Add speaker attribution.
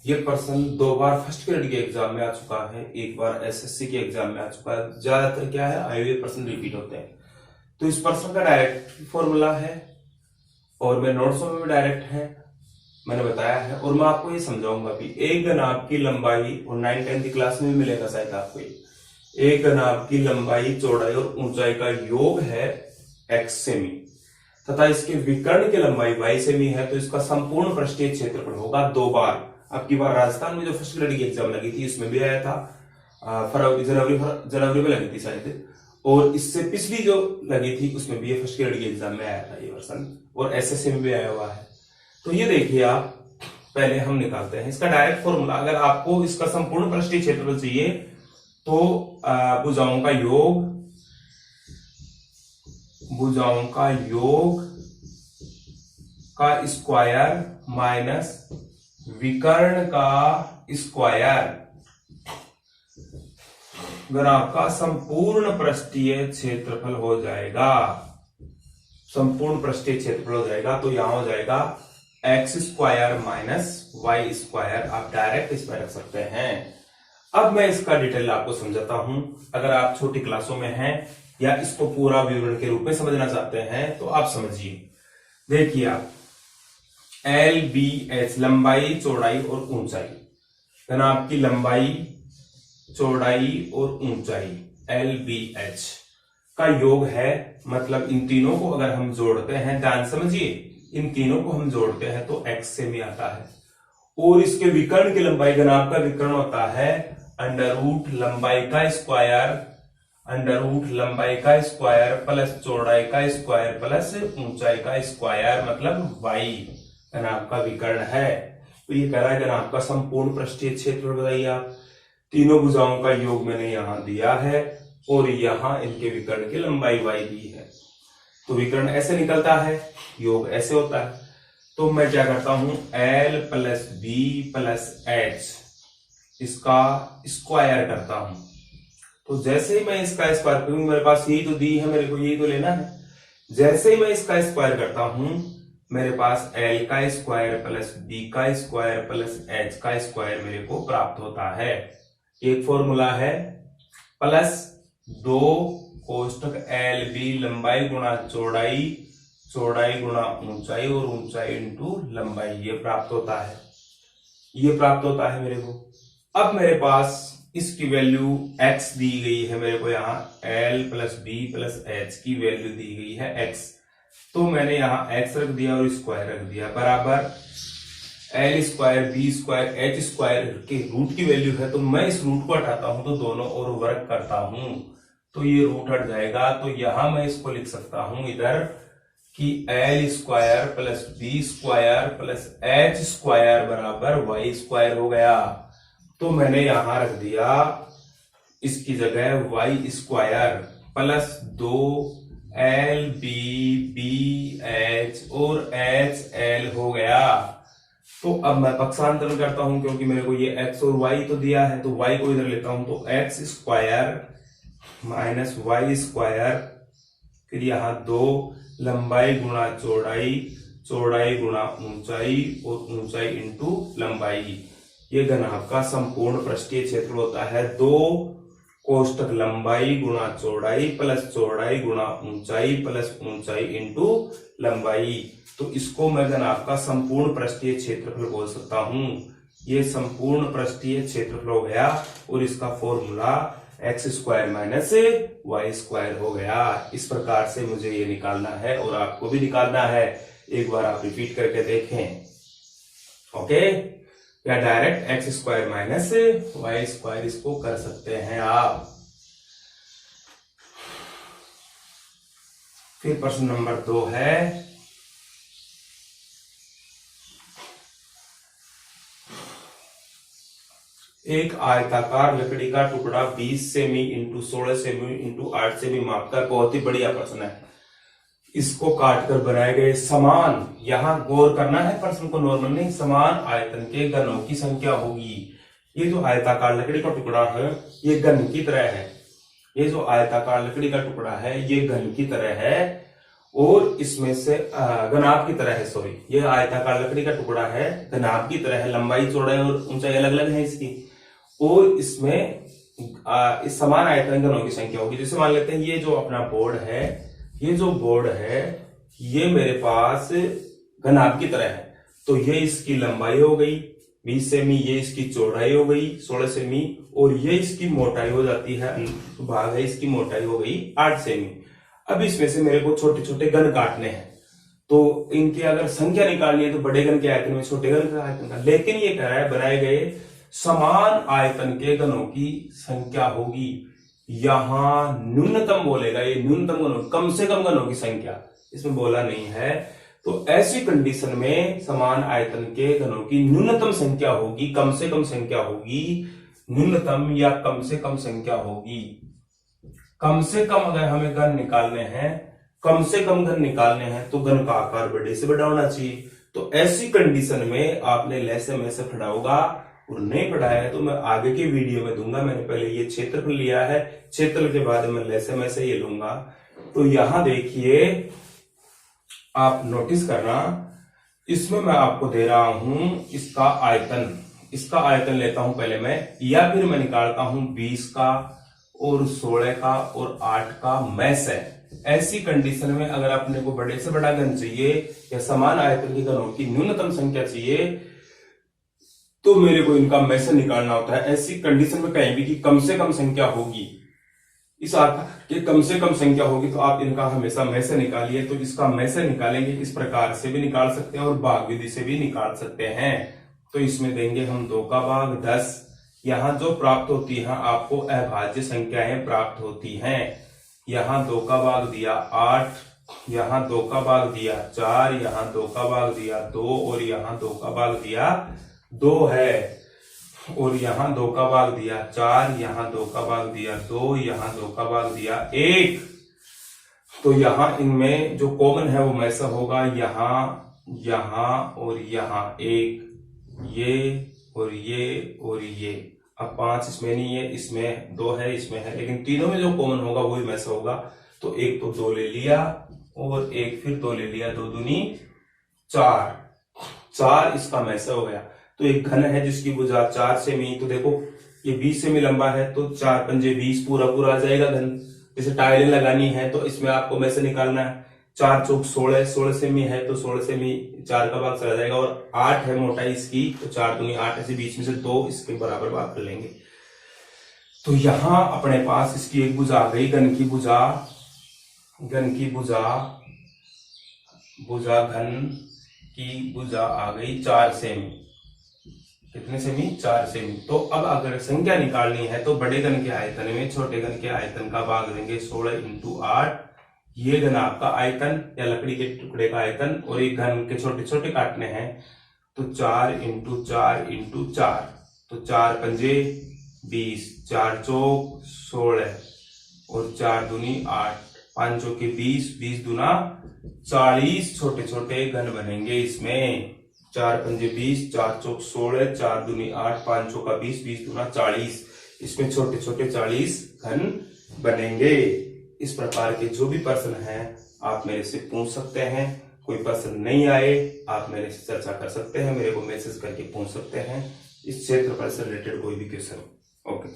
Speaker 1: ये पर्सन 2 बार first grade के exam में आ चुका है, 1 बार एसएससी के एग्जाम में आ चुका है। ज्यादातर क्या है, आए हुए पर्सन रिपीट होते हैं। तो इस पर्सन का डायरेक्ट फॉर्मूला है और मेरे नोट्स में भी डायरेक्ट है, मैंने बताया है। और मैं आपको ये समझाऊंगा भी एक नाब की लंबाई, और 9-10 की क्लास में भी मिलेगा शायद आपको, एक नाब की लंबाई, चौड़ाई और ऊंचाई का योग है x सेमी तथा इसके विकर्ण की लंबाई y सेमी है, तो इसका संपूर्ण पृष्ठीय क्षेत्रफल होगा 2 बार। अब की बार राजस्थान में जो फर्स्ट ग्रेड की एग्जाम लगी थी उसमें भी आया था, जनवरी में लगी थी शायद, और इससे पिछली जो लगी थी उसमें भी ये फर्स्ट ग्रेड की एग्जाम में आया था ये वर्षन, और एसएससी में भी आया हुआ है। तो ये देखिए आप, पहले हम निकालते हैं इसका डायरेक्ट फॉर्मूला। अगर आपको इसका संपूर्ण पृष्ठीय क्षेत्रफल चाहिए तो भुजाओं का योग का स्क्वायर माइनस विकर्ण का स्क्वायर, अगर आपका संपूर्ण पृष्ठीय क्षेत्रफल हो जाएगा, संपूर्ण पृष्ठीय क्षेत्रफल हो जाएगा, तो यहां हो जाएगा X square minus Y square. आप डायरेक्ट इसमें रख सकते हैं। अब मैं इसका डिटेल आपको समझाता हूं। अगर आप छोटी क्लासों में हैं या इसको पूरा विवरण के रूप में समझना चाहते हैं तो आप समझिए। देखिए आप, एल बी एच लंबाई, चौड़ाई और ऊंचाई, नाब की लंबाई, चौड़ाई और ऊंचाई एल बी एच का योग है। मतलब इन तीनों को अगर हम जोड़ते हैं, ध्यान समझिए, इन तीनों को हम जोड़ते हैं तो x से में आता है। और इसके विकर्ण की लंबाई, नाब का विकर्ण होता है अंडर रूट लंबाई का स्क्वायर, अंडर रूट लंबाई का स्क्वायर प्लस चौड़ाई का स्क्वायर प्लस ऊंचाई का स्क्वायर, मतलब y नाब का विकर्ण है। तो ये कह रहा है नाब का संपूर्ण पृष्ठीय क्षेत्रफल बताइए आप। तीनों भुजाओं का योग मैंने यहां दिया है और यहां इनके विकर्ण की लंबाई y दी है। तो विकर्ण ऐसे निकलता है, योग ऐसे होता है। तो मैं क्या करता हूं, l plus B plus H, इसका स्क्वायर करता हूं। तो जैसे ही मैं इसका स्क्वायर करूंगा, मेरे पास यही तो दी है, मेरे को यही तो लेना है। जैसे ही मैं इसका स्क्वायर करता हूं, मेरे पास l का स्क्वायर प्लस b का स्क्वायर प्लस h का स्क्वायर मेरे को प्राप्त होता है। एक फॉर्मूला है प्लस 2 कोष्टक एल बी लंबाई गुणा चौड़ाई, चौड़ाई गुणा ऊंचाई और ऊंचाई इंटू लंबाई, ये प्राप्त होता है, ये प्राप्त होता है मेरे को। अब मेरे पास इसकी वैल्यू x दी गई है मेरे को, यहाँ l plus B plus H की वैल्यू दी गई है x। तो मैंने यहाँ x रख दिया और स्क्वायर रख दिया, बराबर l square B square H square के रूट की वैल्यू है। तो मैं इस रूट को हटाता हूं तो दोनों और वर्ग करता हूं तो ये रूट हट जाएगा। तो यहां मैं इसको लिख सकता हूं इधर कि l square plus B square plus H square बराबर वाई स्क्वायर हो गया। तो मैंने यहां रख दिया इसकी जगह Y square plus 2 L B B H और एच एल हो गया। तो अब मैं पक्षांतरण करता हूं, क्योंकि मेरे को ये x और y तो दिया है, तो y को इधर लेता हूं, तो x square minus Y square, फिर यहां 2 लंबाई गुणा चौड़ाई, चौड़ाई गुणा ऊंचाई और ऊंचाई इंटू लंबाई। ये घनाभ का संपूर्ण पृष्ठीय क्षेत्र होता है 2 कोष्टक लंबाई गुणा चौड़ाई प्लस चौड़ाई गुणा ऊंचाई प्लस ऊंचाई इंटू लंबाई। तो इसको मैं घनाभ का संपूर्ण पृष्ठीय क्षेत्रफल बोल सकता हूं। ये संपूर्ण पृष्ठीय क्षेत्रफल हो गया और इसका formula X square minus Y square हो गया। इस प्रकार से मुझे ये निकालना है और आपको भी निकालना है। एक बार आप रिपीट करके देखें, ओके। या direct X square minus Y square इसको कर सकते हैं आप। फिर प्रश्न नंबर 2 है, एक आयताकार लकड़ी का टुकड़ा 20 semi into 16 semi into 8 semi माप का, बहुत ही बढ़िया प्रश्न है। इसको काटकर बनाए गए समान, यहां गौर करना है प्रश्न को, नॉर्मल नहीं, समान आयतन के घनों की संख्या होगी। ये जो आयताकार लकड़ी का टुकड़ा है ये घन की तरह है, ये जो आयताकार लकड़ी का टुकड़ा है ये घन की तरह है और इसमें से घनाभ की तरह है, सॉरी ये आयताकार लकड़ी का टुकड़ा है, घनाभ की तरह है, लंबाई चौड़ाई और ऊंचाई अलग अलग है इसकी, और इसमें इस समान आयतन घनों की संख्या होगी। जैसे मान लेते हैं ये जो अपना बोर्ड है, ये जो बोर्ड है ये मेरे पास घनाभ की तरह है, तो ये इसकी लंबाई हो गई 20 सेमी, ये इसकी चौड़ाई हो गई 16 सेमी, और ये इसकी मोटाई हो जाती है, भाग है इसकी मोटाई हो गई 8 सेमी। अब इसमें से मेरे को छोटे छोटे घन काटने हैं, तो इनकी अगर संख्या निकालनी है तो बड़े घन के आयतन में छोटे घन के आयतन का, लेकिन ये कह रहा है बनाए गए समान आयतन के घनों की संख्या होगी। यहां न्यूनतम बोलेगा, ये न्यूनतम घनों, कम से कम घनों की संख्या इसमें बोला नहीं है। तो ऐसी कंडीशन में समान आयतन के घनों की न्यूनतम संख्या होगी, कम से कम संख्या होगी, न्यूनतम या कम से कम संख्या होगी। कम से कम अगर हमें घन निकालने हैं, कम से कम घन निकालने हैं तो घन का आकार बड़े से बड़ा होना चाहिए। तो ऐसी कंडीशन में आपने लैसे में से पढ़ा होगा, और नहीं पढ़ाया है तो मैं आगे के वीडियो में दूंगा। मैंने पहले ये क्षेत्रफल लिया है, क्षेत्रफल के बाद में लैसे में से ये लूंगा। तो यहां देखिए आप नोटिस करना, इसमें मैं आपको दे रहा हूं इसका आयतन, इसका आयतन लेता हूं पहले मैं, या फिर मैं निकालता हूं 20 का और 16 का और 8 का मैं से। ऐसी कंडीशन में अगर अपने को बड़े से बड़ा घन चाहिए या समान आयतन के घनों की न्यूनतम संख्या चाहिए तो मेरे को इनका मैं से निकालना होता है। ऐसी कंडीशन में कहीं भी कि कम से कम संख्या होगी, इस आकार के कम से कम संख्या होगी, तो आप इनका हमेशा मैं से निकालिए। तो इसका मैं से निकालेंगे, इस प्रकार से भी निकाल सकते हैं और भाग विधि से भी निकाल सकते हैं। तो इसमें देंगे हम 2 का भाग 10, यहां जो प्राप्त होती है आपको अभाज्य संख्याएं प्राप्त होती हैं। यहां 2 का भाग दिया 8, यहां 2 का भाग दिया 4, यहां 2 का भाग दिया 2, और यहां 2 का भाग दिया 2 है, और यहां 2 का भाग दिया 4, यहां 2 का भाग दिया 2, यहां 2 का भाग दिया 1। तो यहां इनमें जो कॉमन है वो मैसा होगा, यहां, यहां और यहां 1, ये और ये और ये। अब 5 इसमें नहीं है, इसमें 2 है, इसमें है, लेकिन तीनों में जो कॉमन होगा वही मैसा होगा। तो एक तो 2 ले लिया और एक फिर 2 ले लिया, 2 दूनी 4, 4 इसका मैसा हो गया। तो एक घन है जिसकी भुजा 4 सेमी, तो देखो ये 20 सेमी लंबा है, तो 4 पंजे 20 पूरा पूरा आ जाएगा घन। जैसे टाइलें लगानी है तो इसमें आपको में से निकालना है, 4 चौक 16, 16 सेमी है तो 16 सेमी 4 का भाग चला जाएगा, और 8 है मोटाई इसकी, तो 4 दूनी 8, ऐसे बीच में से 2 इसके बराबर भाग कर लेंगे। तो यहां अपने पास इसकी एक भुजा आ गई, घन की भुजा, घन की भुजा, भुजा घन की भुजा आ गई 4 सेमी। कितने सेमी? 4 सेमी। तो अब अगर संख्या निकालनी है तो बड़े घन के आयतन में छोटे घन के आयतन का भाग देंगे 16 × 8। ये घन आपका आयतन या लकड़ी के टुकड़े का आयतन, और एक घन के छोटे छोटे काटने हैं तो 4 × 4 × 4, तो 4 पंजे 20, 4 चौक 16 और 4 दूनी 8, 5 चौके 20, 20 दूना 40 छोटे छोटे घन बनेंगे इसमें। 4 पंजे 20, 4 चौक 16, 4 दूनी 8, 5 चौका 20, 20 दूना 40, इसमें छोटे छोटे 40 घन बनेंगे। इस प्रकार के जो भी प्रश्न हैं आप मेरे से पूछ सकते हैं। कोई प्रश्न नहीं आए आप मेरे से चर्चा कर सकते हैं, मेरे को मैसेज करके पूछ सकते हैं इस क्षेत्र पर से रिलेटेड कोई भी क्वेश्चन। ओके।